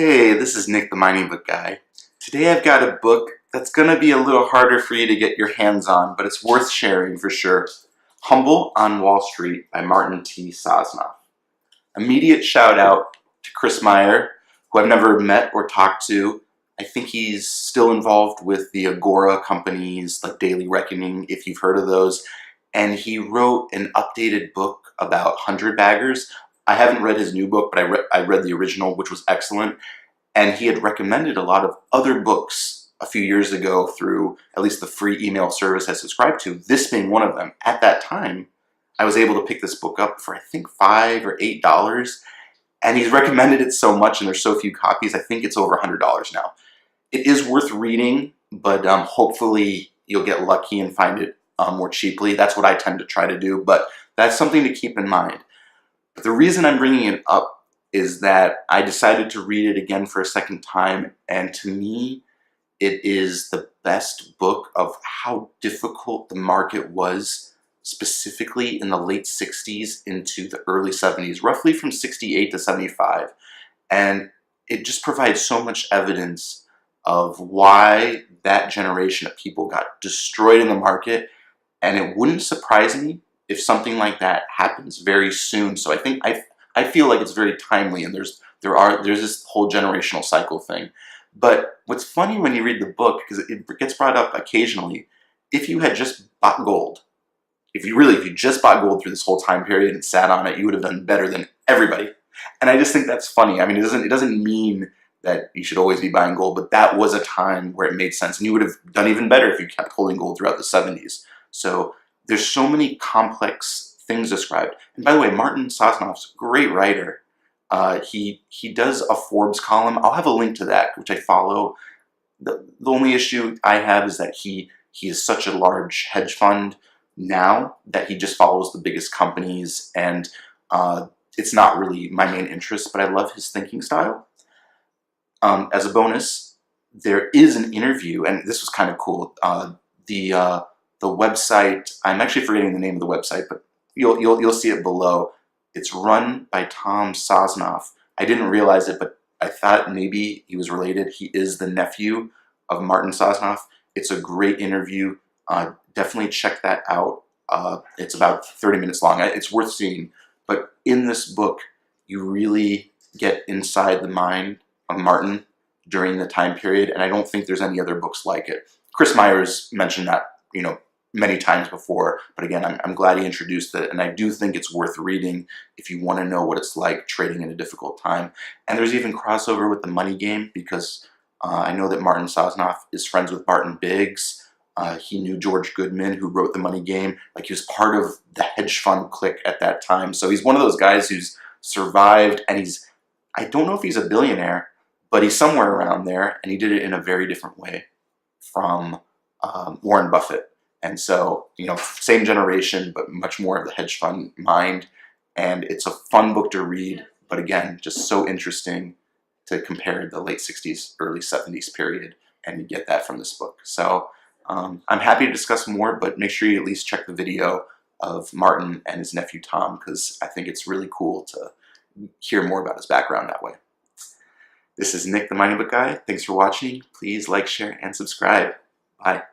Hey, this is Nick the Mining Book Guy. Today I've got a book that's going to be a little harder for you to get your hands on, but it's worth sharing for sure. Humble on Wall Street by Martin T. Sosnoff. Immediate shout out to Chris Meyer, who I've never met or talked to. I think he's still involved with the Agora companies like Daily Reckoning, if you've heard of those. And he wrote an updated book about 100 baggers. I haven't read his new book, but I read the original, which was excellent. And he had recommended a lot of other books a few years ago through at least the free email service I subscribed to, this being one of them. At that time, I was able to pick this book up for I think $5 or $8. And he's recommended it so much and there's so few copies, I think it's over $100 now. It is worth reading, but hopefully you'll get lucky and find it more cheaply. That's what I tend to try to do, but that's something to keep in mind. But the reason I'm bringing it up is that I decided to read it again for a second time, and to me, it is the best book of how difficult the market was, specifically in the late 60s into the early 70s, roughly from 68 to 75. And it just provides so much evidence of why that generation of people got destroyed in the market, and it wouldn't surprise me if something like that happens very soon. So I feel like it's very timely, and there's this whole generational cycle thing. But what's funny when you read the book, because it gets brought up occasionally, if you had just bought gold, if you just bought gold through this whole time period and sat on it, you would have done better than everybody. And I just think that's funny. I mean, it doesn't mean that you should always be buying gold, but that was a time where it made sense, and you would have done even better if you kept holding gold throughout the 70s. So there's so many complex things described. And by the way, Martin Sosnoff's a great writer. He does a Forbes column. I'll have a link to that, which I follow. The only issue I have is that he is such a large hedge fund now that he just follows the biggest companies, and it's not really my main interest, but I love his thinking style. As a bonus, there is an interview, and this was kind of cool. The website, I'm actually forgetting the name of the website, but you'll see it below. It's run by Tom Sosnoff. I didn't realize it, but I thought maybe he was related. He is the nephew of Martin Sosnoff. It's a great interview. Definitely check that out. It's about 30 minutes long. It's worth seeing. But in this book, you really get inside the mind of Martin during the time period, and I don't think there's any other books like it. Chris Meyer's mentioned that, many times before, but again, I'm glad he introduced it, and I do think it's worth reading if you want to know what it's like trading in a difficult time. And there's even crossover with the money game, because I know that Martin Sosnoff is friends with Barton Biggs. He knew George Goodman, who wrote the money game. Like, he was part of the hedge fund clique at that time. So he's one of those guys who's survived, and I don't know if he's a billionaire, but he's somewhere around there, and he did it in a very different way from Warren Buffett. And so, same generation, but much more of the hedge fund mind. And it's a fun book to read, but again, just so interesting to compare the late 60s, early 70s period, and you get that from this book. So I'm happy to discuss more, but make sure you at least check the video of Martin and his nephew Tom, because I think it's really cool to hear more about his background that way. This is Nick the Mining Book Guy. Thanks for watching. Please like, share, and subscribe. Bye.